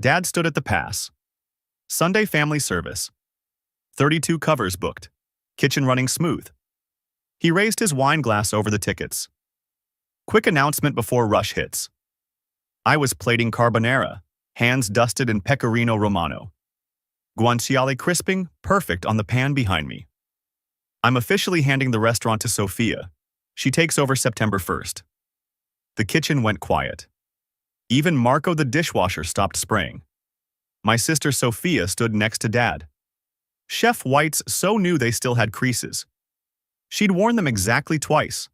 Dad stood at the pass. Sunday family service. 32 covers booked. Kitchen running smooth. He raised his wine glass over the tickets. Quick announcement before rush hits. I was plating carbonara, hands dusted in pecorino romano. Guanciale crisping, perfect on the pan behind me. I'm officially handing the restaurant to Sophia. She takes over September 1st. The kitchen went quiet. Even Marco the dishwasher stopped spraying. My sister Sophia stood next to Dad. Chef whites so new they still had creases. She'd worn them exactly twice.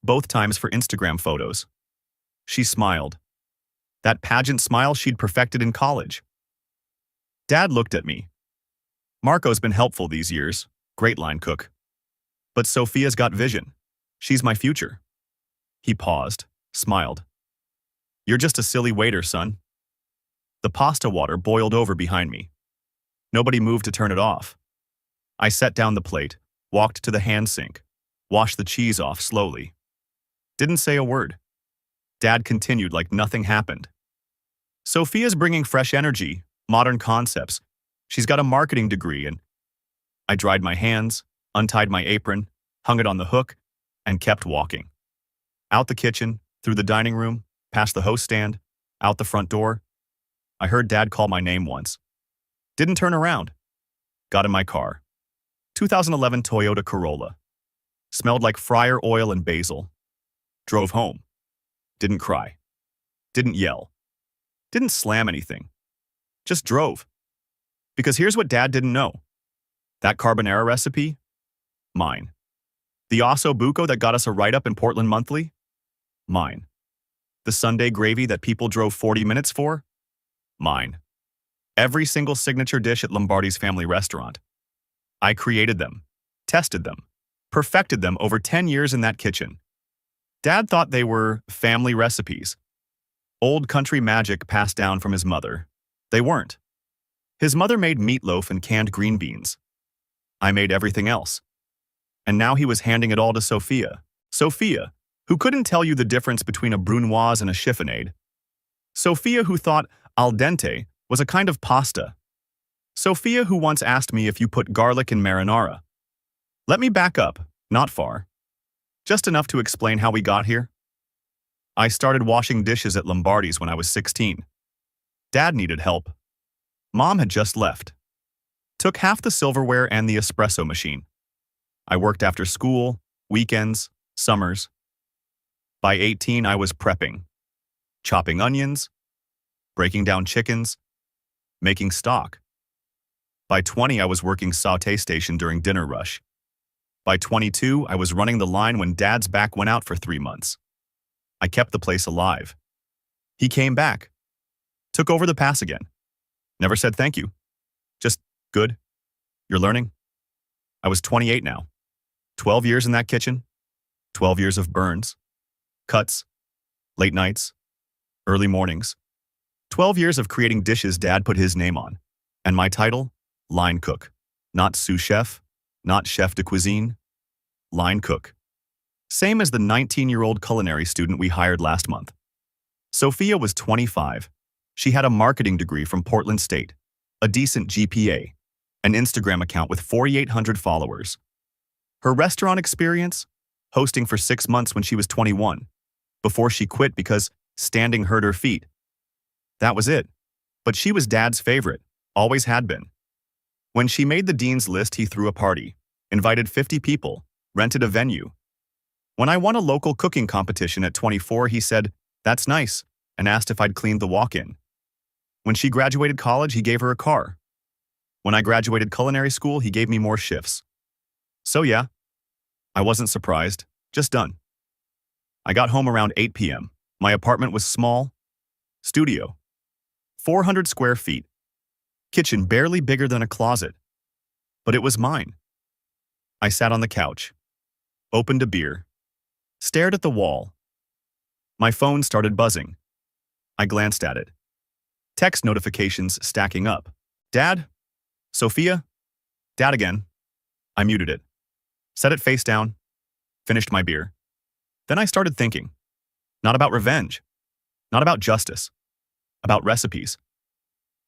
Both times for Instagram photos. She smiled. That pageant smile she'd perfected in college. Dad looked at me. Marco's been helpful these years, great line cook. But Sophia's got vision. She's my future. He paused, smiled. You're just a silly waiter, son. The pasta water boiled over behind me. Nobody moved to turn it off. I set down the plate, walked to the hand sink, washed the cheese off slowly. Didn't say a word. Dad continued like nothing happened. Sophia's bringing fresh energy, modern concepts. She's got a marketing degree and I dried my hands, untied my apron, hung it on the hook, and kept walking. Out the kitchen, through the dining room, past the host stand, out the front door. I heard Dad call my name once. Didn't turn around. Got in my car. 2011 Toyota Corolla. Smelled like fryer oil and basil. Drove home. Didn't cry. Didn't yell. Didn't slam anything. Just drove. Because here's what Dad didn't know. That carbonara recipe? Mine. The osso buco that got us a write-up in Portland Monthly? Mine. The Sunday gravy that people drove 40 minutes for? Mine. Every single signature dish at Lombardi's family restaurant. I created them, tested them, perfected them over 10 years in that kitchen. Dad thought they were family recipes. Old country magic passed down from his mother. They weren't. His mother made meatloaf and canned green beans. I made everything else. And now he was handing it all to Sophia. Sophia, who couldn't tell you the difference between a brunoise and a chiffonade. Sophia, who thought al dente was a kind of pasta. Sophia, who once asked me if you put garlic in marinara. Let me back up, not far. Just enough to explain how we got here. I started washing dishes at Lombardi's when I was 16. Dad needed help. Mom had just left. Took half the silverware and the espresso machine. I worked after school, weekends, summers. By 18, I was prepping. Chopping onions, breaking down chickens, making stock. By 20, I was working sauté station during dinner rush. By 22, I was running the line when Dad's back went out for 3 months. I kept the place alive. He came back. Took over the pass again. Never said thank you. Just, good. You're learning? I was 28 now. 12 years in that kitchen. 12 years of burns. Cuts. Late nights. Early mornings. 12 years of creating dishes Dad put his name on. And my title? Line cook. Not sous chef. Not chef de cuisine. Line cook. Same as the 19-year-old culinary student we hired last month. Sophia was 25. She had a marketing degree from Portland State, a decent GPA, an Instagram account with 4,800 followers. Her restaurant experience? Hosting for 6 months when she was 21, before she quit because standing hurt her feet. That was it. But she was Dad's favorite, always had been. When she made the dean's list, he threw a party, invited 50 people, rented a venue. When I won a local cooking competition at 24, he said, "That's nice," and asked if I'd cleaned the walk-in. When she graduated college, he gave her a car. When I graduated culinary school, he gave me more shifts. So yeah, I wasn't surprised, just done. I got home around 8 p.m. My apartment was small. Studio. 400 square feet. Kitchen barely bigger than a closet. But it was mine. I sat on the couch. Opened a beer. Stared at the wall. My phone started buzzing. I glanced at it. Text notifications stacking up. Dad? Sophia? Dad again. I muted it. Set it face down. Finished my beer. Then I started thinking. Not about revenge. Not about justice. About recipes.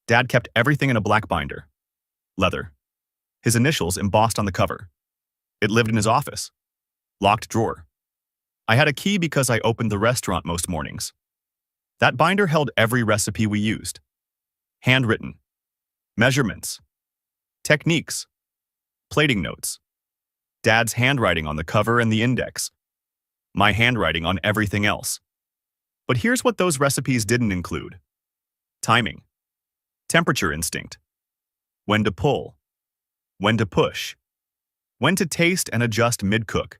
Dad kept everything in a black binder. Leather. His initials embossed on the cover. It lived in his office. Locked drawer. I had a key because I opened the restaurant most mornings. That binder held every recipe we used. Handwritten. Measurements. Techniques. Plating notes. Dad's handwriting on the cover and the index. My handwriting on everything else. But here's what those recipes didn't include. Timing. Temperature instinct. When to pull. When to push. When to taste and adjust mid-cook.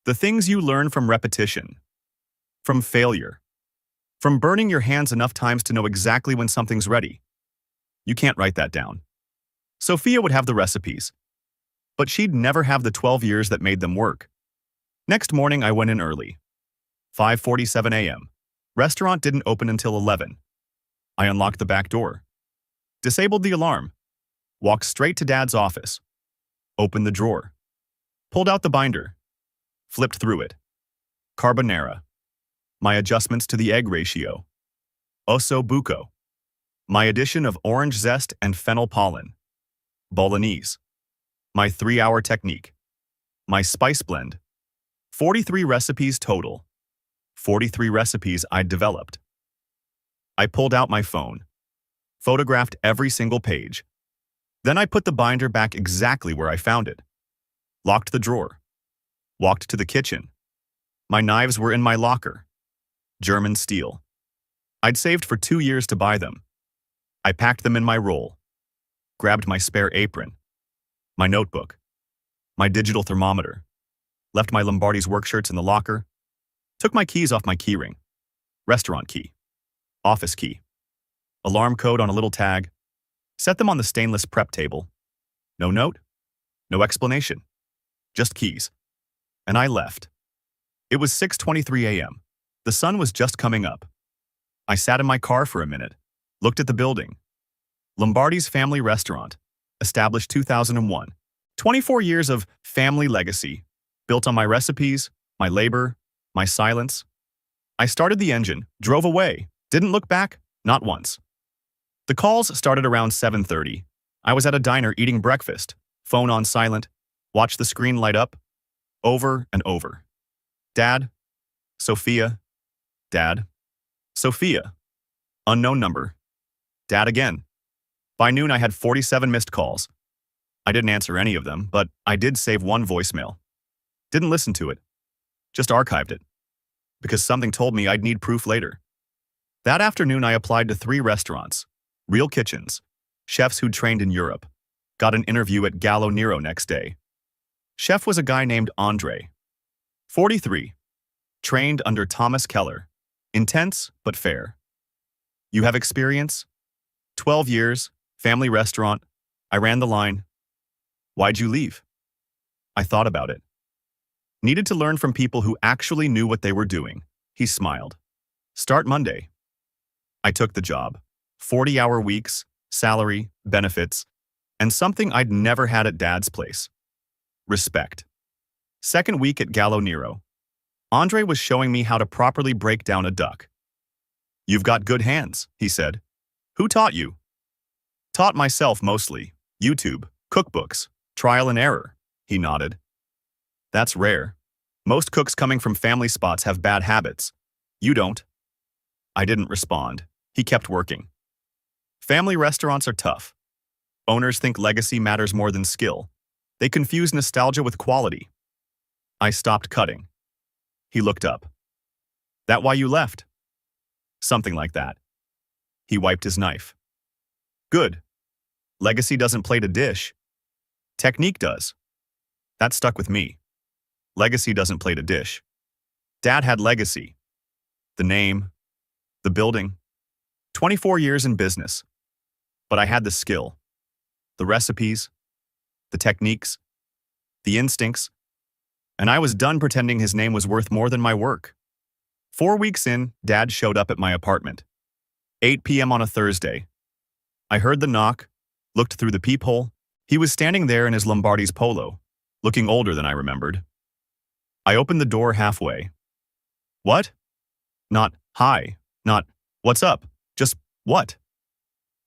The things you learn from repetition. From failure. From burning your hands enough times to know exactly when something's ready. You can't write that down. Sophia would have the recipes, but she'd never have the 12 years that made them work. Next morning, I went in early. 5:47 a.m. Restaurant didn't open until 11. I unlocked the back door. Disabled the alarm. Walked straight to Dad's office. Opened the drawer. Pulled out the binder. Flipped through it. Carbonara. My adjustments to the egg ratio. Osso buco. My addition of orange zest and fennel pollen. Bolognese. My 3-hour technique. My spice blend. 43 recipes total. 43 recipes I'd developed. I pulled out my phone. Photographed every single page. Then I put the binder back exactly where I found it. Locked the drawer. Walked to the kitchen. My knives were in my locker. German steel. I'd saved for 2 years to buy them. I packed them in my roll. Grabbed my spare apron. My notebook. My digital thermometer. Left my Lombardi's work shirts in the locker. Took my keys off my keyring. Restaurant key. Office key. Alarm code on a little tag. Set them on the stainless prep table. No note. No explanation. Just keys. And I left. It was 6:23 a.m. The sun was just coming up. I sat in my car for a minute, looked at the building. Lombardi's Family Restaurant, established 2001. 24 years of family legacy, built on my recipes, my labor, my silence. I started the engine, drove away, didn't look back, not once. The calls started around 7:30. I was at a diner eating breakfast, phone on silent, watched the screen light up, over and over. Dad, Sophia, Dad, Sophia, unknown number, Dad again. By noon, I had 47 missed calls. I didn't answer any of them, but I did save one voicemail. Didn't listen to it, just archived it, because something told me I'd need proof later. That afternoon, I applied to 3 restaurants, real kitchens, chefs who'd trained in Europe. Got an interview at Gallo Nero next day. Chef was a guy named Andre, 43, trained under Thomas Keller. Intense, but fair. You have experience? 12 years, family restaurant. I ran the line. Why'd you leave? I thought about it. Needed to learn from people who actually knew what they were doing. He smiled. Start Monday. I took the job. 40-hour weeks, salary, benefits, and something I'd never had at Dad's place. Respect. Second week at Gallo Nero. Andre was showing me how to properly break down a duck. You've got good hands, he said. Who taught you? Taught myself mostly. YouTube, cookbooks, trial and error, he nodded. That's rare. Most cooks coming from family spots have bad habits. You don't. I didn't respond. He kept working. Family restaurants are tough. Owners think legacy matters more than skill. They confuse nostalgia with quality. I stopped cutting. He looked up. That why you left? Something like that. He wiped his knife. Good. Legacy doesn't plate a dish. Technique does. That stuck with me. Legacy doesn't plate a dish. Dad had legacy. The name, the building. 24 years in business. But I had the skill. The recipes, the techniques, the instincts, and I was done pretending his name was worth more than my work. 4 weeks in, Dad showed up at my apartment. 8 p.m. on a Thursday. I heard the knock, looked through the peephole. He was standing there in his Lombardi's polo, looking older than I remembered. I opened the door halfway. What? Not, hi, not, what's up, just, what?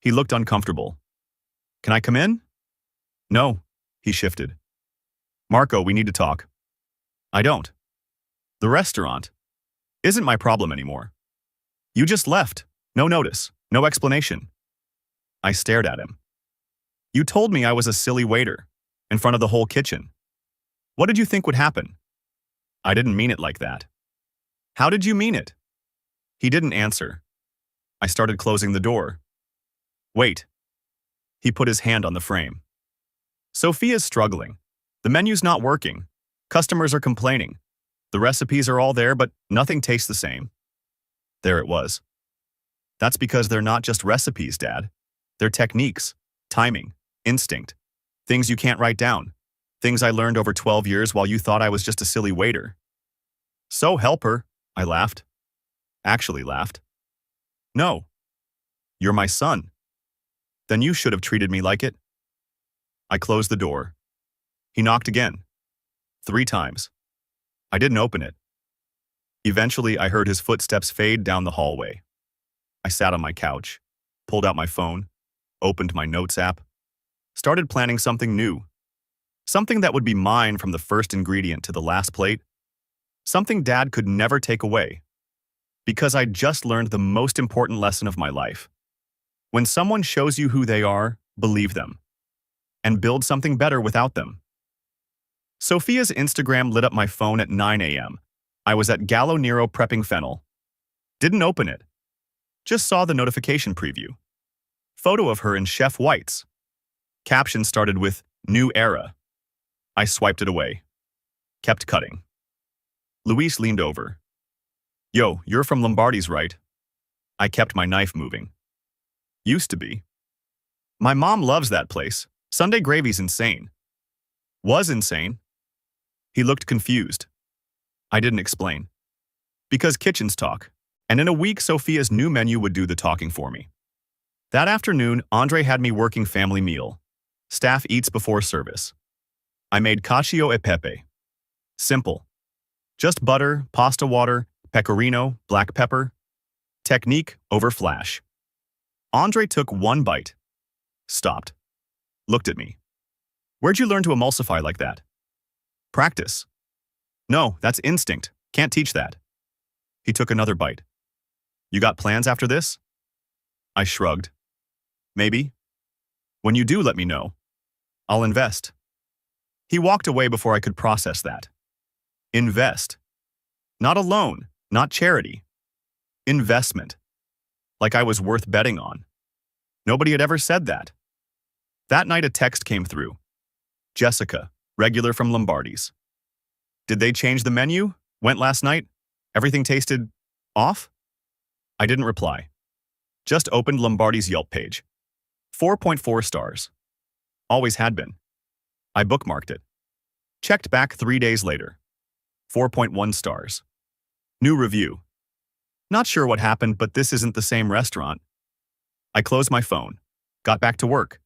He looked uncomfortable. Can I come in? No, he shifted. Marco, we need to talk. I don't. The restaurant isn't my problem anymore. You just left. No notice, no explanation. I stared at him. You told me I was a silly waiter, in front of the whole kitchen. What did you think would happen? I didn't mean it like that. How did you mean it? He didn't answer. I started closing the door. Wait. He put his hand on the frame. Sophia's struggling. The menu's not working. Customers are complaining. The recipes are all there, but nothing tastes the same. There it was. That's because they're not just recipes, Dad. They're techniques, timing, instinct, things you can't write down, things I learned over 12 years while you thought I was just a silly waiter. So help her, I laughed. Actually laughed. No. You're my son. Then you should have treated me like it. I closed the door. He knocked again. 3 times. I didn't open it. Eventually, I heard his footsteps fade down the hallway. I sat on my couch, pulled out my phone, opened my notes app, started planning something new. Something that would be mine from the first ingredient to the last plate. Something Dad could never take away. Because I'd just learned the most important lesson of my life. When someone shows you who they are, believe them. And build something better without them. Sophia's Instagram lit up my phone at 9 a.m. I was at Gallo Nero prepping fennel. Didn't open it. Just saw the notification preview. Photo of her in Chef White's. Caption started with, New Era. I swiped it away. Kept cutting. Luis leaned over. Yo, you're from Lombardi's, right? I kept my knife moving. Used to be. My mom loves that place. Sunday gravy's insane. Was insane. He looked confused. I didn't explain. Because kitchens talk. And in a week, Sophia's new menu would do the talking for me. That afternoon, Andre had me working family meal. Staff eats before service. I made cacio e pepe. Simple. Just butter, pasta water, pecorino, black pepper. Technique over flash. Andre took 1 bite. Stopped. Looked at me. Where'd you learn to emulsify like that? Practice. No, that's instinct. Can't teach that. He took another bite. You got plans after this? I shrugged. Maybe. When you do, let me know. I'll invest. He walked away before I could process that. Invest. Not a loan, not charity. Investment. Like I was worth betting on. Nobody had ever said that. That night a text came through. Jessica, regular from Lombardi's. Did they change the menu? Went last night? Everything tasted off? I didn't reply. Just opened Lombardi's Yelp page. 4.4 stars. Always had been. I bookmarked it. Checked back 3 days later. 4.1 stars. New review. Not sure what happened, but this isn't the same restaurant. I closed my phone. Got back to work.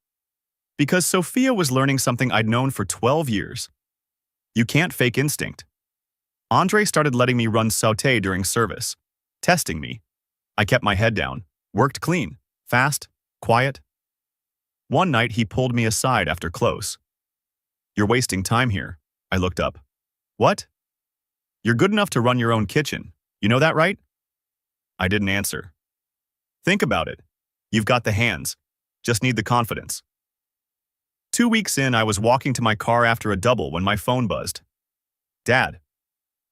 Because Sophia was learning something I'd known for 12 years. You can't fake instinct. Andre started letting me run sauté during service, testing me. I kept my head down, worked clean, fast, quiet. One night he pulled me aside after close. You're wasting time here. I looked up. What? You're good enough to run your own kitchen. You know that, right? I didn't answer. Think about it. You've got the hands. Just need the confidence. 2 weeks in, I was walking to my car after a double when my phone buzzed. Dad.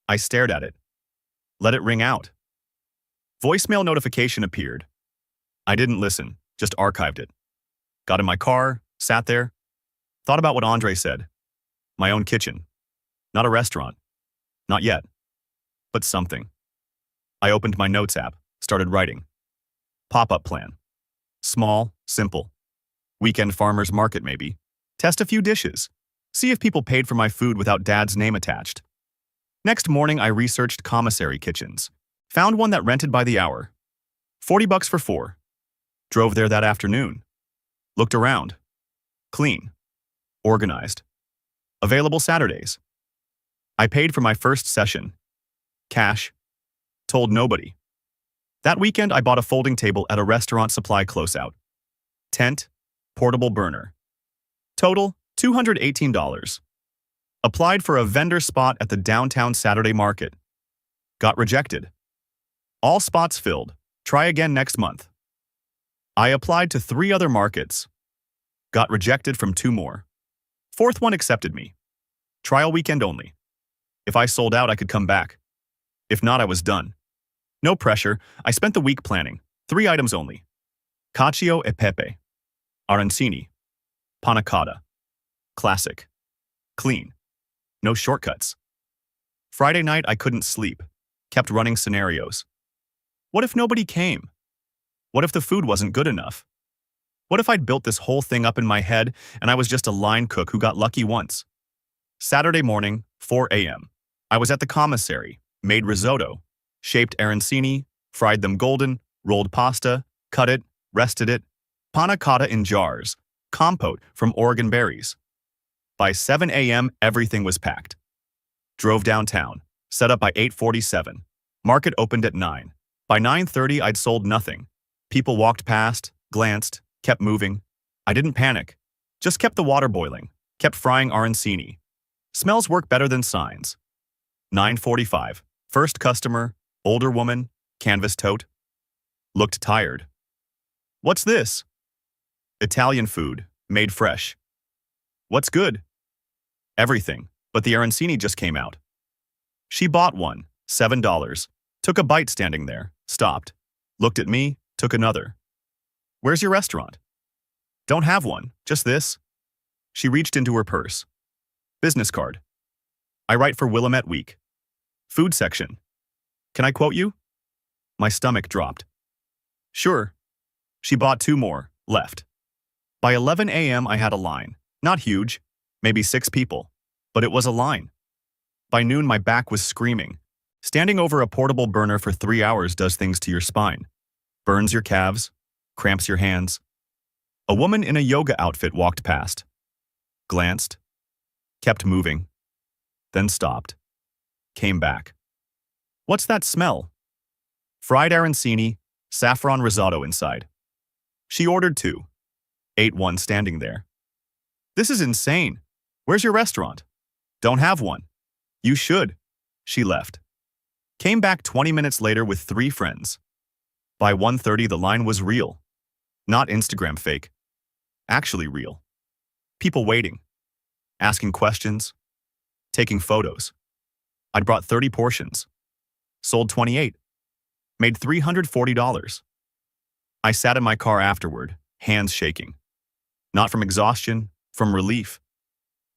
I stared at it. Let it ring out. Voicemail notification appeared. I didn't listen, just archived it. Got in my car, sat there, thought about what Andre said. My own kitchen. Not a restaurant. Not yet. But something. I opened my notes app, started writing. Pop-up plan. Small, simple. Weekend farmer's market, maybe. Test a few dishes. See if people paid for my food without Dad's name attached. Next morning, I researched commissary kitchens. Found one that rented by the hour. $40 for 4. Drove there that afternoon. Looked around. Clean. Organized. Available Saturdays. I paid for my first session. Cash. Told nobody. That weekend, I bought a folding table at a restaurant supply closeout. tent, portable burner. Total, $218. Applied for a vendor spot at the downtown Saturday market. Got rejected. All spots filled. Try again next month. I applied to 3 other markets. Got rejected from 2 more. 4th one accepted me. Trial weekend only. If I sold out, I could come back. If not, I was done. No pressure. I spent the week planning. 3 items only. Cacio e pepe. Arancini. Panna cotta. Classic. Clean. No shortcuts. Friday night, I couldn't sleep. Kept running scenarios. What if nobody came? What if the food wasn't good enough? What if I'd built this whole thing up in my head and I was just a line cook who got lucky once? Saturday morning, 4 a.m. I was at the commissary, made risotto, shaped arancini, fried them golden, rolled pasta, cut it, rested it, panna cotta in jars, compote from Oregon berries. By 7 a.m., everything was packed. Drove downtown, set up by 8:47. Market opened at 9. By 9:30, I'd sold nothing. People walked past, glanced, kept moving. I didn't panic. Just kept the water boiling, kept frying arancini. Smells work better than signs. 9:45. First customer, older woman, canvas tote. Looked tired. What's this? Italian food, made fresh. What's good? Everything, but the arancini just came out. She bought one, $7. Took a bite standing there, stopped. Looked at me, took another. Where's your restaurant? Don't have one, just this. She reached into her purse. Business card. I write for Willamette Week. Food section. Can I quote you? My stomach dropped. Sure. She bought 2 more, left. By 11 a.m. I had a line. Not huge, maybe 6 people, but it was a line. By noon my back was screaming. Standing over a portable burner for 3 hours does things to your spine. Burns your calves, cramps your hands. A woman in a yoga outfit walked past. Glanced. Kept moving. Then stopped. Came back. What's that smell? Fried arancini, saffron risotto inside. She ordered 2. Ate one standing there. This is insane. Where's your restaurant? Don't have one. You should. She left. Came back 20 minutes later with 3 friends. By 1:30 the line was real. Not Instagram fake. Actually real. People waiting. Asking questions. Taking photos. I'd brought 30 portions. Sold 28. Made $340. I sat in my car afterward, hands shaking. Not from exhaustion, from relief.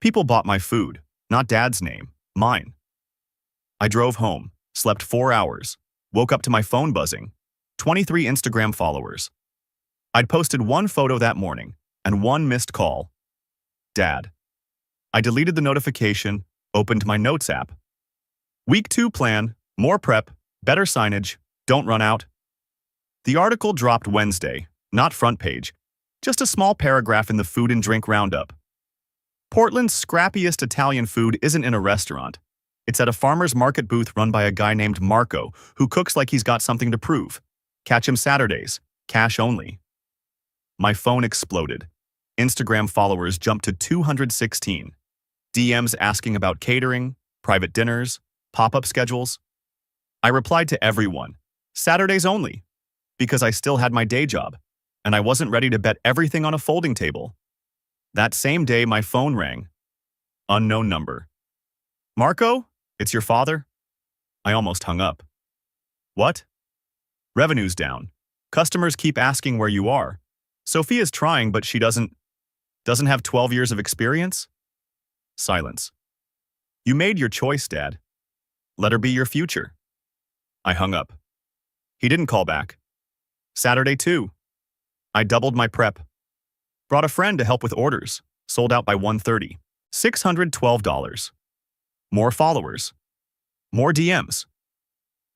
People bought my food, not Dad's name, mine. I drove home, slept 4 hours, woke up to my phone buzzing. 23 Instagram followers. I'd posted 1 photo that morning and 1 missed call. Dad. I deleted the notification, opened my notes app. Week 2 plan, more prep, better signage, don't run out. The article dropped Wednesday, not front page, just a small paragraph in the Food and Drink Roundup. Portland's scrappiest Italian food isn't in a restaurant. It's at a farmer's market booth run by a guy named Marco, who cooks like he's got something to prove. Catch him Saturdays, cash only. My phone exploded. Instagram followers jumped to 216. DMs asking about catering, private dinners, pop-up schedules. I replied to everyone, Saturdays only, because I still had my day job, and I wasn't ready to bet everything on a folding table. That same day, my phone rang. Unknown number. Marco, it's your father? I almost hung up. What? Revenue's down. Customers keep asking where you are. Sophia's trying, but she doesn't have 12 years of experience? Silence. You made your choice, Dad. Let her be your future. I hung up. He didn't call back. Saturday too. I doubled my prep. Brought a friend to help with orders. Sold out by 1:30. $612. More followers. More DMs.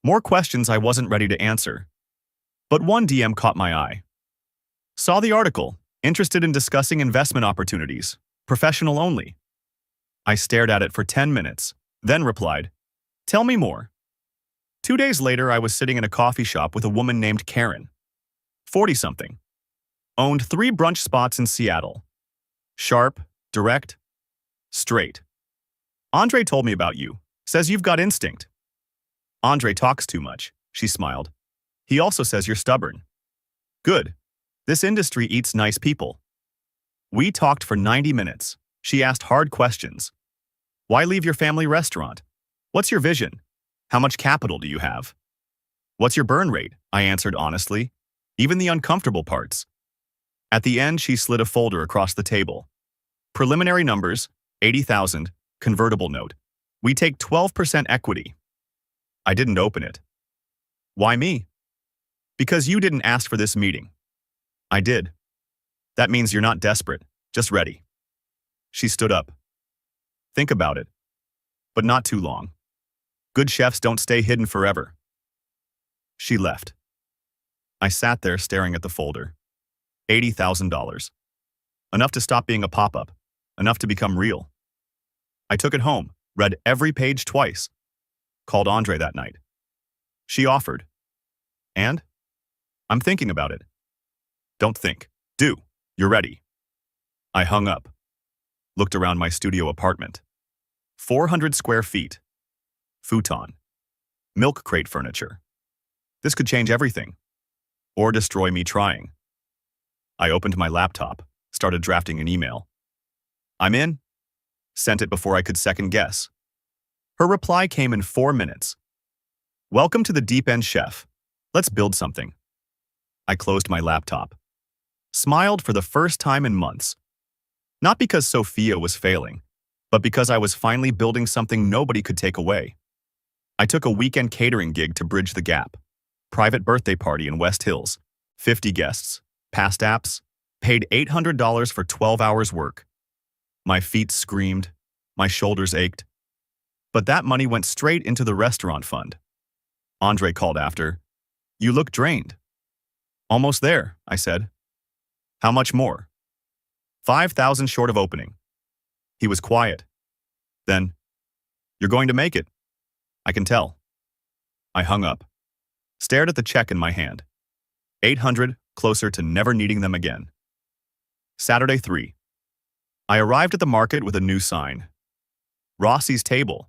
More questions I wasn't ready to answer. But one DM caught my eye. Saw the article, interested in discussing investment opportunities, professional only. I stared at it for 10 minutes, then replied, "Tell me more." 2 days later, I was sitting in a coffee shop with a woman named Karen. 40-something. Owned 3 brunch spots in Seattle. Sharp, direct, straight. Andre told me about you. Says you've got instinct. Andre talks too much, she smiled. He also says you're stubborn. Good. This industry eats nice people. We talked for 90 minutes. She asked hard questions. Why leave your family restaurant? What's your vision? How much capital do you have? What's your burn rate? I answered honestly, even the uncomfortable parts. At the end, she slid a folder across the table. Preliminary numbers, 80,000, convertible note. We take 12% equity. I didn't open it. Why me? Because you didn't ask for this meeting. I did. That means you're not desperate, just ready. She stood up. Think about it. But not too long. Good chefs don't stay hidden forever. She left. I sat there staring at the folder. $80,000. Enough to stop being a pop-up. Enough to become real. I took it home, read every page twice. Called Andre that night. She offered. And? I'm thinking about it. Don't think. Do. You're ready. I hung up. Looked around my studio apartment. 400 square feet. Futon. Milk crate furniture. This could change everything. Or destroy me trying. I opened my laptop, started drafting an email. I'm in. Sent it before I could second guess. Her reply came in 4 minutes. Welcome to the Deep End, Chef. Let's build something. I closed my laptop. Smiled for the first time in months. Not because Sophia was failing, but because I was finally building something nobody could take away. I took a weekend catering gig to bridge the gap. Private birthday party in West Hills. 50 guests. Passed apps. Paid $800 for 12 hours work. My feet screamed. My shoulders ached. But that money went straight into the restaurant fund. Andre called after. You look drained. Almost there, I said. How much more? 5,000 short of opening. He was quiet. Then, you're going to make it. I can tell. I hung up. Stared at the check in my hand. 800, closer to never needing them again. Saturday 3. I arrived at the market with a new sign. Rossi's Table.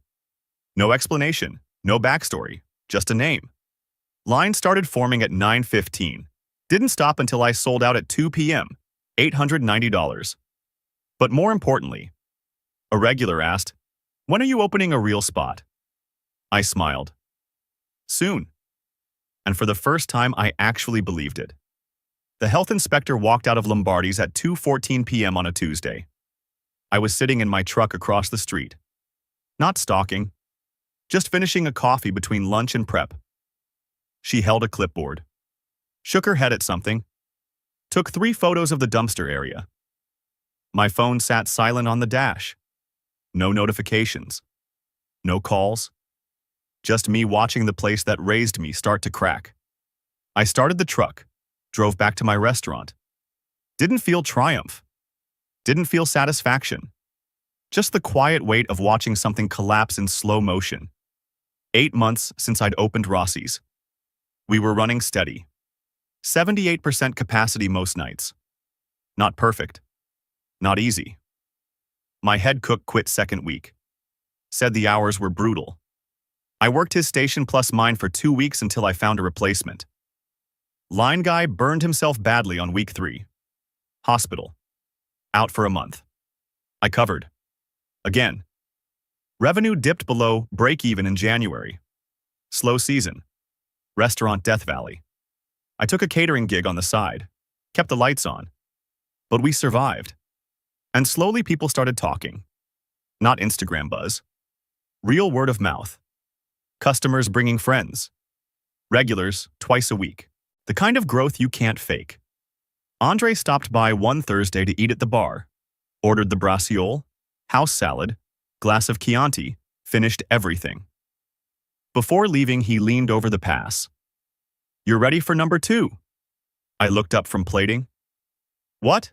No explanation, no backstory, just a name. Line started forming at 9:15. Didn't stop until I sold out at 2 p.m., $890. But more importantly, a regular asked, when are you opening a real spot? I smiled. Soon. And for the first time, I actually believed it. The health inspector walked out of Lombardi's at 2:14 p.m. on a Tuesday. I was sitting in my truck across the street. Not stalking. Just finishing a coffee between lunch and prep. She held a clipboard. Shook her head at something. Took 3 photos of the dumpster area. My phone sat silent on the dash. No notifications. No calls. Just me watching the place that raised me start to crack. I started the truck. Drove back to my restaurant. Didn't feel triumph. Didn't feel satisfaction. Just the quiet weight of watching something collapse in slow motion. 8 months since I'd opened Rossi's. We were running steady. 78% capacity most nights. Not perfect. Not easy. My head cook quit second week. Said the hours were brutal. I worked his station plus mine for 2 weeks until I found a replacement. Line guy burned himself badly on week 3. Hospital. Out for a month. I covered. Again. Revenue dipped below break-even in January. Slow season. Restaurant Death Valley. I took a catering gig on the side. Kept the lights on. But we survived. And slowly people started talking. Not Instagram buzz. Real word of mouth. Customers bringing friends. Regulars twice a week. The kind of growth you can't fake. Andre stopped by one Thursday to eat at the bar. Ordered the braciole, house salad, glass of Chianti, finished everything. Before leaving, he leaned over the pass. You're ready for number 2. I looked up from plating. What?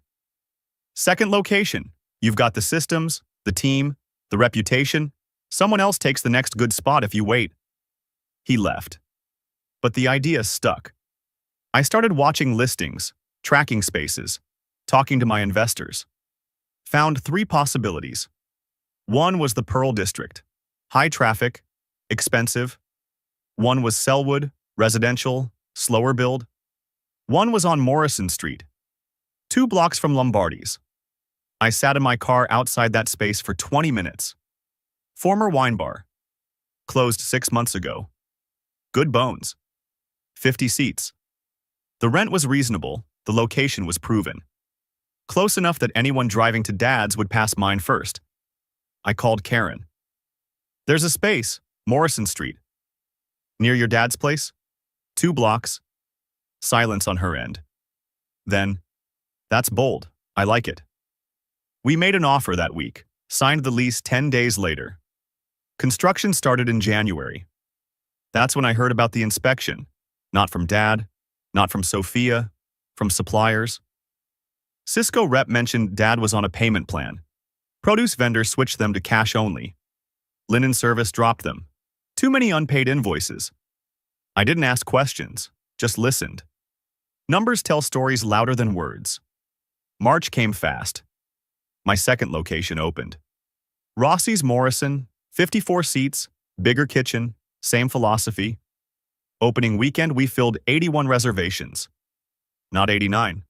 Second location. You've got the systems, the team, the reputation. Someone else takes the next good spot if you wait. He left. But the idea stuck. I started watching listings, tracking spaces, talking to my investors. Found 3 possibilities. One was the Pearl District, high traffic, expensive. One was Selwood, residential, slower build. One was on Morrison Street, 2 blocks from Lombardi's. I sat in my car outside that space for 20 minutes. Former wine bar. Closed 6 months ago. Good bones. 50 seats. The rent was reasonable, the location was proven. Close enough that anyone driving to Dad's would pass mine first. I called Karen. There's a space, Morrison Street. Near your dad's place? 2 blocks. Silence on her end. Then, that's bold, I like it. We made an offer that week, signed the lease 10 days later. Construction started in January. That's when I heard about the inspection. Not from Dad, not from Sophia, from suppliers. Cisco rep mentioned Dad was on a payment plan. Produce vendor switched them to cash only. Linen service dropped them. Too many unpaid invoices. I didn't ask questions, just listened. Numbers tell stories louder than words. March came fast. My second location opened. Rossi's Morrison, 54 seats, bigger kitchen, same philosophy. Opening weekend we filled 81 reservations. Not 89.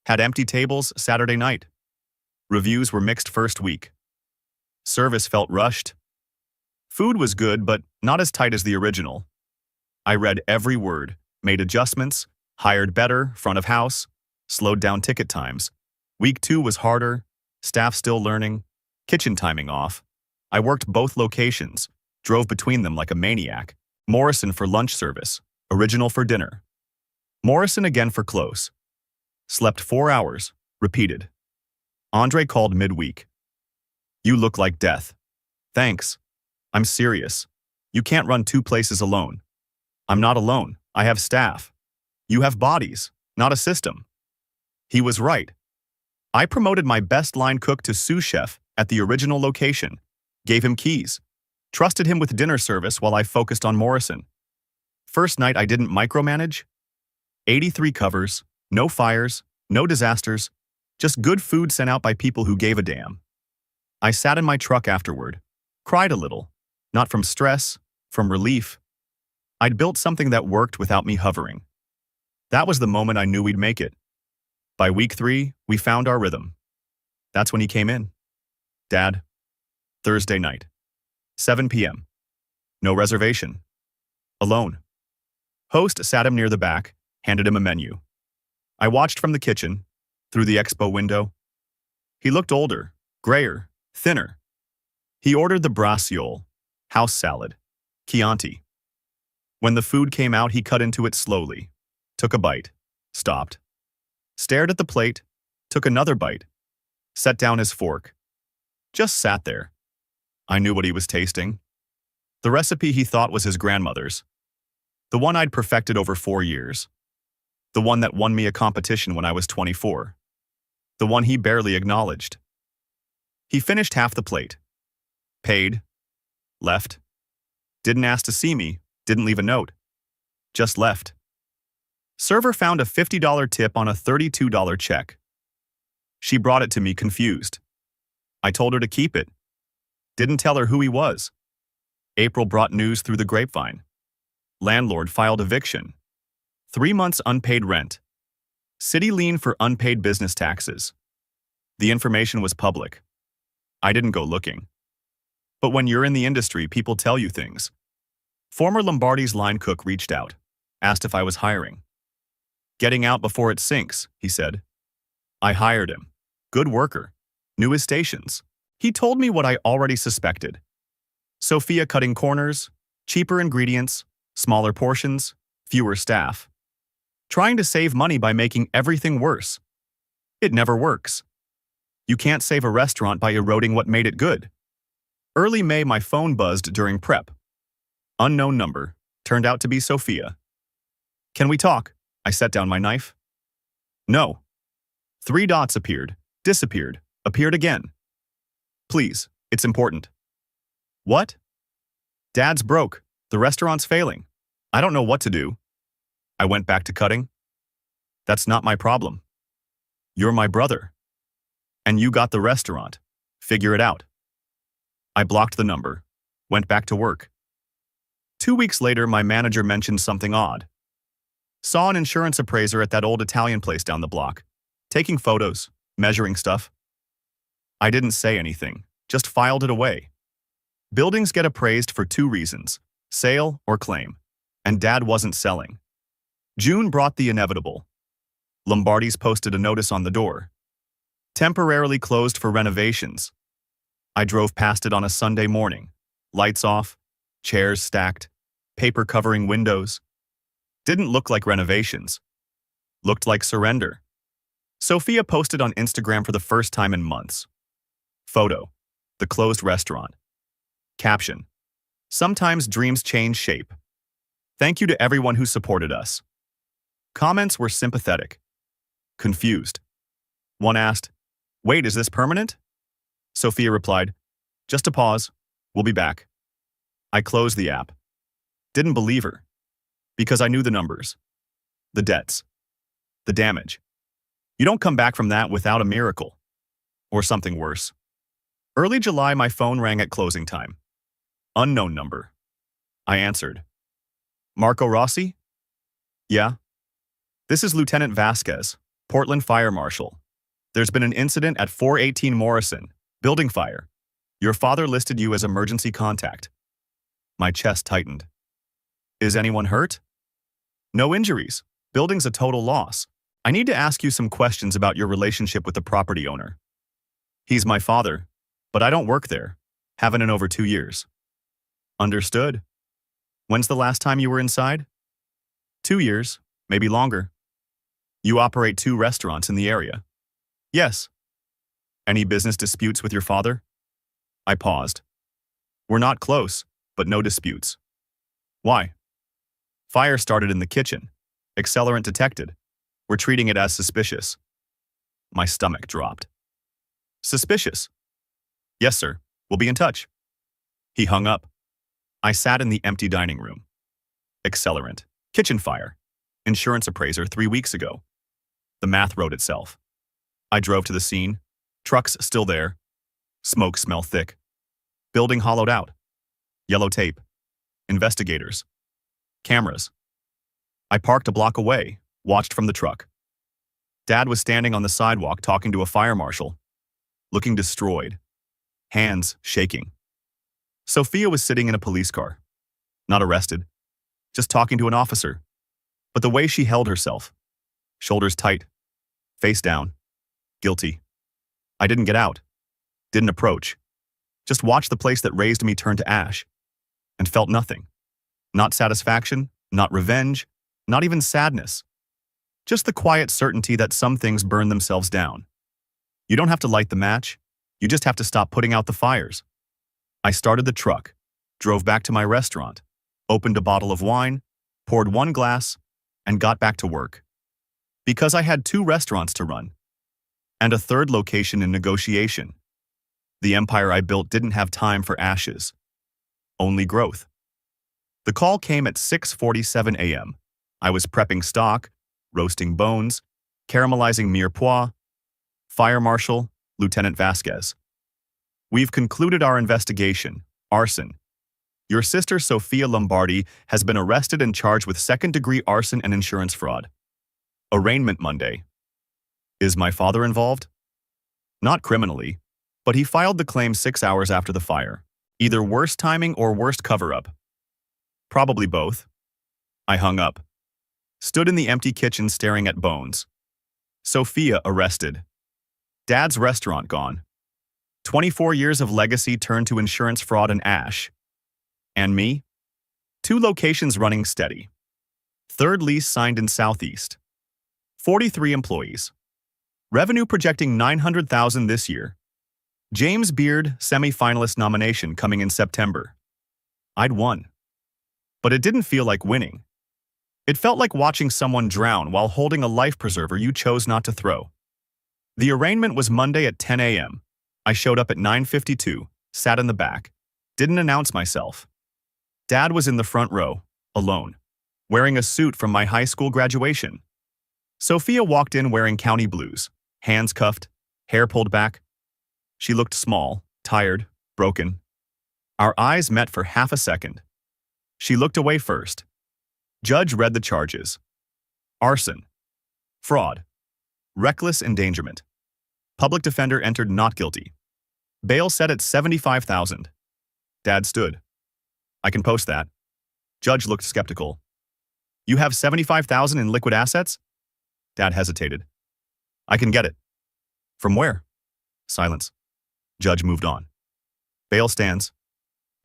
Had empty tables Saturday night. Reviews were mixed first week. Service felt rushed. Food was good, but not as tight as the original. I read every word, made adjustments, hired better, front of house, slowed down ticket times. Week 2 was harder, staff still learning, kitchen timing off. I worked both locations, drove between them like a maniac. Morrison for lunch service, original for dinner. Morrison again for close. Slept 4 hours, repeated. Andre called midweek. You look like death. Thanks. I'm serious. You can't run 2 places alone. I'm not alone, I have staff. You have bodies, not a system. He was right. I promoted my best line cook to sous chef at the original location, gave him keys, trusted him with dinner service while I focused on Morrison. First night I didn't micromanage. 83 covers, no fires, no disasters, just good food sent out by people who gave a damn. I sat in my truck afterward, cried a little, not from stress, from relief. I'd built something that worked without me hovering. That was the moment I knew we'd make it. By week 3, we found our rhythm. That's when he came in. Dad. Thursday night. 7 p.m. No reservation. Alone. Host sat him near the back, handed him a menu. I watched from the kitchen, through the expo window. He looked older, grayer, thinner. He ordered the braciole, house salad, Chianti. When the food came out, he cut into it slowly, took a bite, stopped, stared at the plate, took another bite, set down his fork. Just sat there. I knew what he was tasting. The recipe he thought was his grandmother's. The one I'd perfected over 4 years. The one that won me a competition when I was 24. The one he barely acknowledged. He finished half the plate. Paid. Left. Didn't ask to see me, didn't leave a note. Just left. Server found a $50 tip on a $32 check. She brought it to me confused. I told her to keep it. Didn't tell her who he was. April brought news through the grapevine. Landlord filed eviction. 3 months unpaid rent. City lien for unpaid business taxes. The information was public. I didn't go looking. But when you're in the industry, people tell you things. Former Lombardi's line cook reached out, asked if I was hiring. Getting out before it sinks, he said. I hired him. Good worker. Knew his stations. He told me what I already suspected. Sophia cutting corners, cheaper ingredients, smaller portions, fewer staff. Trying to save money by making everything worse. It never works. You can't save a restaurant by eroding what made it good. Early May, my phone buzzed during prep. Unknown number. Turned out to be Sophia. Can we talk? I set down my knife. No. 3 dots appeared, disappeared, appeared again. Please, it's important. What? Dad's broke. The restaurant's failing. I don't know what to do. I went back to cutting. That's not my problem. You're my brother. And you got the restaurant. Figure it out. I blocked the number, went back to work. 2 weeks later, my manager mentioned something odd. Saw an insurance appraiser at that old Italian place down the block, taking photos, measuring stuff. I didn't say anything, just filed it away. Buildings get appraised for 2 reasons, sale or claim, and Dad wasn't selling. June brought the inevitable. Lombardi's posted a notice on the door. Temporarily closed for renovations. I drove past it on a Sunday morning. Lights off, chairs stacked, paper covering windows. Didn't look like renovations. Looked like surrender. Sophia posted on Instagram for the first time in months. Photo: the closed restaurant. Caption: sometimes dreams change shape. Thank you to everyone who supported us. Comments were sympathetic. Confused. One asked, "Wait, is this permanent?" Sophia replied, "Just a pause. We'll be back." I closed the app. Didn't believe her. Because I knew the numbers. The debts. The damage. You don't come back from that without a miracle. Or something worse. Early July, my phone rang at closing time. Unknown number. I answered. "Marco Rossi?" "Yeah." "This is Lieutenant Vasquez, Portland Fire Marshal. There's been an incident at 418 Morrison, building fire. Your father listed you as emergency contact." My chest tightened. "Is anyone hurt?" "No injuries. Building's a total loss. I need to ask you some questions about your relationship with the property owner." "He's my father, but I don't work there. Haven't in over 2 years." "Understood. When's the last time you were inside?" 2 years, maybe longer." "You operate 2 restaurants in the area?" "Yes." "Any business disputes with your father?" I paused. "We're not close, but no disputes." "Why?" "Fire started in the kitchen. Accelerant detected. We're treating it as suspicious." My stomach dropped. "Suspicious?" "Yes, sir. We'll be in touch." He hung up. I sat in the empty dining room. Accelerant. Kitchen fire. Insurance appraiser 3 weeks ago. The math wrote itself. I drove to the scene. Trucks still there. Smoke smell thick. Building hollowed out. Yellow tape. Investigators. Cameras. I parked a block away, watched from the truck. Dad was standing on the sidewalk talking to a fire marshal, looking destroyed, hands shaking. Sophia was sitting in a police car, not arrested, just talking to an officer. But the way she held herself, shoulders tight, face down, guilty. I didn't get out, didn't approach, just watched the place that raised me turn to ash, and felt nothing. Not satisfaction, not revenge, not even sadness. Just the quiet certainty that some things burn themselves down. You don't have to light the match, you just have to stop putting out the fires. I started the truck, drove back to my restaurant, opened a bottle of wine, poured 1 glass, and got back to work. Because I had 2 restaurants to run, and a 3rd location in negotiation. The empire I built didn't have time for ashes, only growth. The call came at 6:47 a.m. I was prepping stock, roasting bones, caramelizing mirepoix. Fire Marshal, Lieutenant Vasquez. "We've concluded our investigation. Arson. Your sister Sophia Lombardi has been arrested and charged with 2nd-degree arson and insurance fraud. Arraignment Monday." "Is my father involved?" "Not criminally, but he filed the claim 6 hours after the fire. Either worst timing or worst cover-up." "Probably both." I hung up. Stood in the empty kitchen staring at bones. Sophia arrested. Dad's restaurant gone. 24 years of legacy turned to insurance fraud and ash. And me? 2 locations running steady. 3rd lease signed in Southeast. 43 employees. Revenue projecting $900,000 this year. James Beard semi-finalist nomination coming in September. I'd won. But it didn't feel like winning. It felt like watching someone drown while holding a life preserver you chose not to throw. The arraignment was Monday at 10 a.m. I showed up at 9:52, sat in the back, didn't announce myself. Dad was in the front row, alone, wearing a suit from my high school graduation. Sophia walked in wearing county blues, hands cuffed, hair pulled back. She looked small, tired, broken. Our eyes met for half a second. She looked away first. Judge read the charges. Arson. Fraud. Reckless endangerment. Public defender entered not guilty. Bail set at $75,000. Dad stood. I can post that. Judge looked skeptical. You have $75,000 in liquid assets? Dad hesitated. I can get it. From where? Silence. Judge moved on. Bail stands.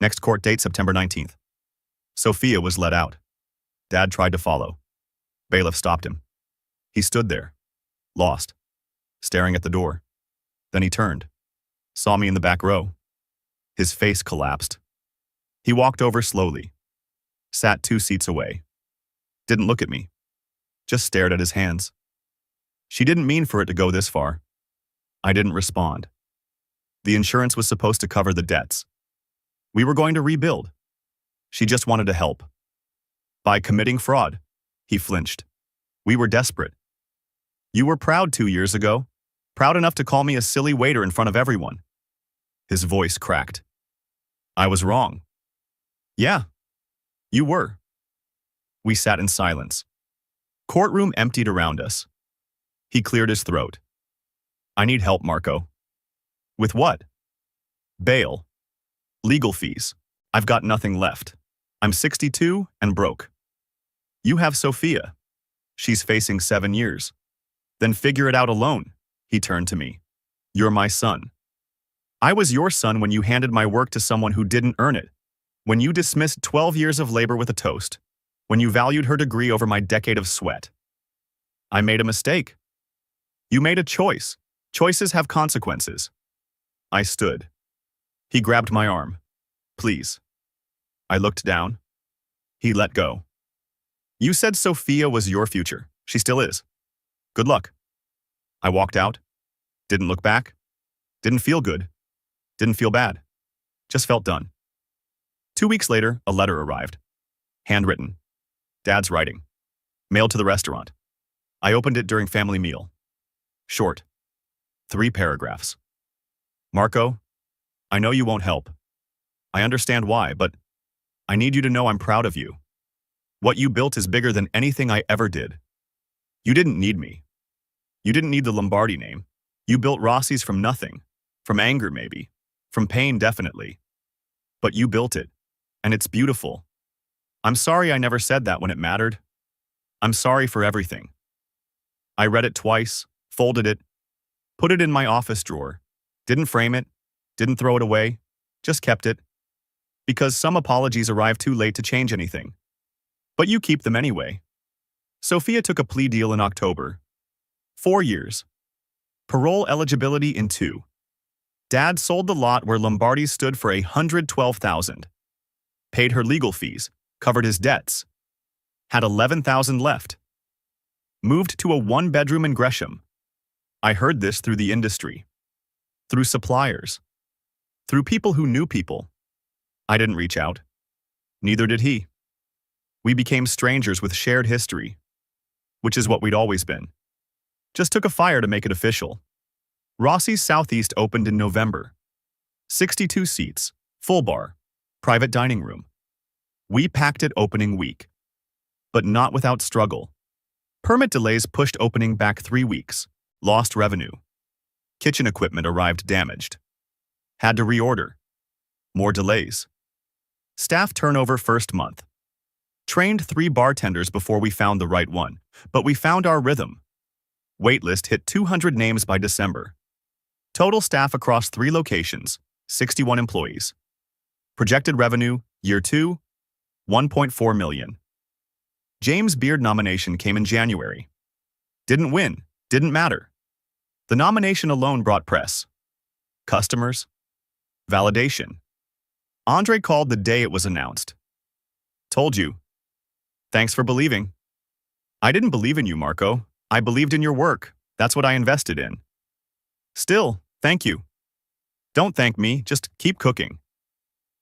Next court date September 19th. Sophia was let out. Dad tried to follow. Bailiff stopped him. He stood there, lost, staring at the door. Then he turned, saw me in the back row. His face collapsed. He walked over slowly, sat 2 seats away. Didn't look at me, just stared at his hands. She didn't mean for it to go this far. I didn't respond. The insurance was supposed to cover the debts. We were going to rebuild. She just wanted to help. By committing fraud, he flinched. We were desperate. You were proud 2 years ago, proud enough to call me a silly waiter in front of everyone. His voice cracked. I was wrong. Yeah, you were. We sat in silence. Courtroom emptied around us. He cleared his throat. I need help, Marco. With what? Bail. Legal fees. I've got nothing left. I'm 62 and broke. You have Sophia. She's facing 7 years. Then figure it out alone. He turned to me. You're my son. I was your son when you handed my work to someone who didn't earn it. When you dismissed 12 years of labor with a toast. When you valued her degree over my decade of sweat. I made a mistake. You made a choice. Choices have consequences. I stood. He grabbed my arm. Please. I looked down. He let go. You said Sophia was your future. She still is. Good luck. I walked out. Didn't look back. Didn't feel good. Didn't feel bad. Just felt done. 2 weeks later, a letter arrived. Handwritten. Dad's writing. Mailed to the restaurant. I opened it during family meal. Short. 3 paragraphs. Marco, I know you won't help. I understand why, but I need you to know I'm proud of you. What you built is bigger than anything I ever did. You didn't need me. You didn't need the Lombardi name. You built Rossi's from nothing. From anger, maybe. From pain, definitely. But you built it. And it's beautiful. I'm sorry I never said that when it mattered. I'm sorry for everything. I read it twice, folded it, put it in my office drawer, didn't frame it, didn't throw it away, just kept it. Because some apologies arrive too late to change anything. But you keep them anyway. Sophia took a plea deal in October. 4 years. Parole eligibility in 2. Dad sold the lot where Lombardi stood for $112,000. Paid her legal fees, covered his debts. Had $11,000 left. Moved to a 1-bedroom in Gresham. I heard this through the industry. Through suppliers. Through people who knew people. I didn't reach out. Neither did he. We became strangers with shared history, which is what we'd always been. Just took a fire to make it official. Rossi's Southeast opened in November. 62 seats, full bar, private dining room. We packed it opening week. But not without struggle. Permit delays pushed opening back 3 weeks. Lost revenue. Kitchen equipment arrived damaged. Had to reorder. More delays. Staff turnover first month. Trained 3 bartenders before we found the right one, but we found our rhythm. Waitlist hit 200 names by December. Total staff across 3 locations, 61 employees. Projected revenue, year 2, $1.4 million. James Beard nomination came in January. Didn't win, didn't matter. The nomination alone brought press. Customers. Validation. Andre called the day it was announced. Told you. Thanks for believing. I didn't believe in you, Marco. I believed in your work. That's what I invested in. Still, thank you. Don't thank me, just keep cooking.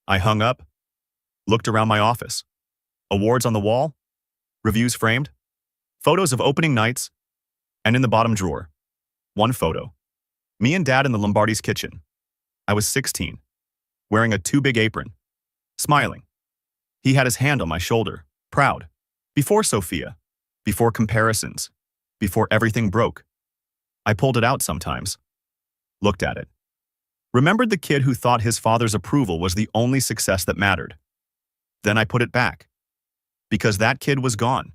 I hung up, looked around my office. Awards on the wall, reviews framed, photos of opening nights, And in the bottom drawer, one photo. Me and Dad in the Lombardi's kitchen. I was 16, wearing a too big apron, smiling. He had his hand on my shoulder, proud. Before Sophia, before comparisons, before everything broke. I pulled it out sometimes, looked at it. Remembered the kid who thought his father's approval was the only success that mattered. Then I put it back, because that kid was gone.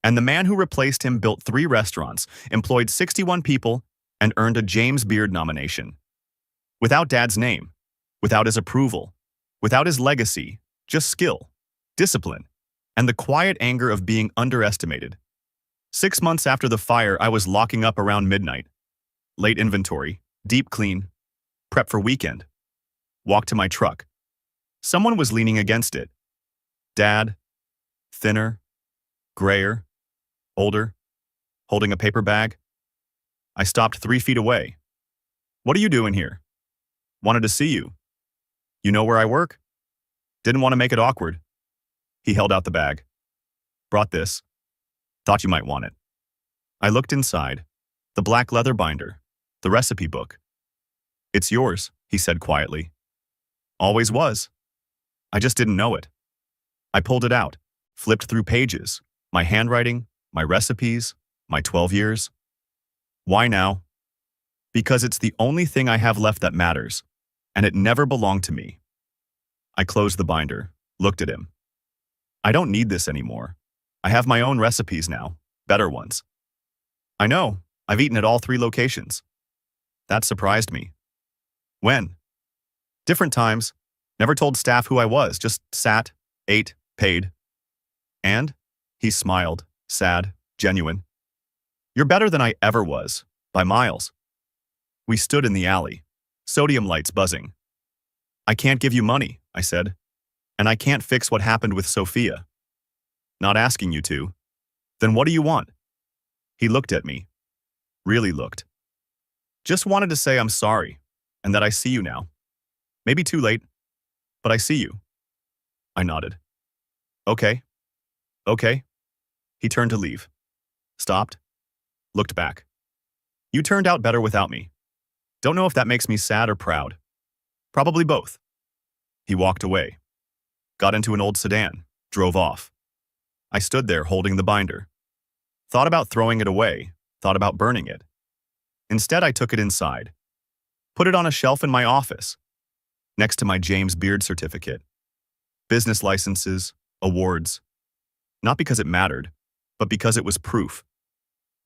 And the man who replaced him built 3 restaurants, employed 61 people, and earned a James Beard nomination. Without Dad's name, without his approval, without his legacy, just skill, discipline, and the quiet anger of being underestimated. 6 months after the fire, I was locking up around midnight. Late inventory, deep clean, prep for weekend. Walked to my truck. Someone was leaning against it. Dad, thinner, grayer, older, holding a paper bag. I stopped 3 feet away. "What are you doing here?" "Wanted to see you." "You know where I work?" Didn't want to make it awkward. He held out the bag. "Brought this. Thought you might want it." I looked inside. The black leather binder. The recipe book. "It's yours," he said quietly. "Always was. I just didn't know it." I pulled it out, flipped through pages. My handwriting, my recipes, my 12 years. Why now? Because it's the only thing I have left that matters, and it never belonged to me. I closed the binder, looked at him. "I don't need this anymore. I have my own recipes now, better ones." "I know, I've eaten at all 3 locations." That surprised me. "When?" "Different times. Never told staff who I was, just sat, ate, paid." "And?" He smiled, sad, genuine. "You're better than I ever was, by miles." We stood in the alley, sodium lights buzzing. "I can't give you money," I said. "And I can't fix what happened with Sophia." "Not asking you to." "Then what do you want?" He looked at me. Really looked. "Just wanted to say I'm sorry, and that I see you now. Maybe too late, but I see you." I nodded. "Okay. Okay." He turned to leave. Stopped. Looked back. "You turned out better without me. Don't know if that makes me sad or proud. Probably both." He walked away. Got into an old sedan. Drove off. I stood there holding the binder. Thought about throwing it away. Thought about burning it. Instead, I took it inside. Put it on a shelf in my office, next to my James Beard certificate. Business licenses, awards. Not because it mattered, but because it was proof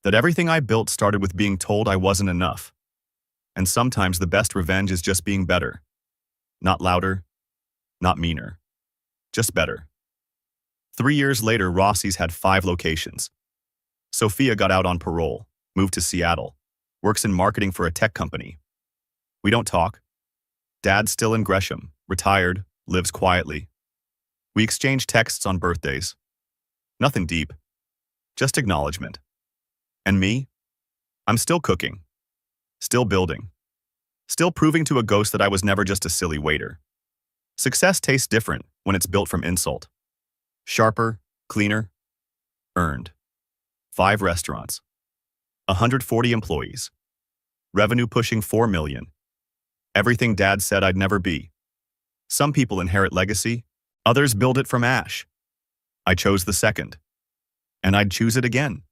that everything I built started with being told I wasn't enough. And sometimes the best revenge is just being better. Not louder, not meaner, just better. 3 years later, Rossi's had 5 locations. Sophia got out on parole, moved to Seattle, works in marketing for a tech company. We don't talk. Dad's still in Gresham, retired, lives quietly. We exchange texts on birthdays. Nothing deep, just acknowledgement. And me? I'm still cooking, still building, still proving to a ghost that I was never just a silly waiter. Success tastes different when it's built from insult. Sharper, cleaner, earned. 5 restaurants, 140 employees, revenue pushing 4 million. Everything Dad said I'd never be. Some people inherit legacy, others build it from ash. I chose the second, and I'd choose it again.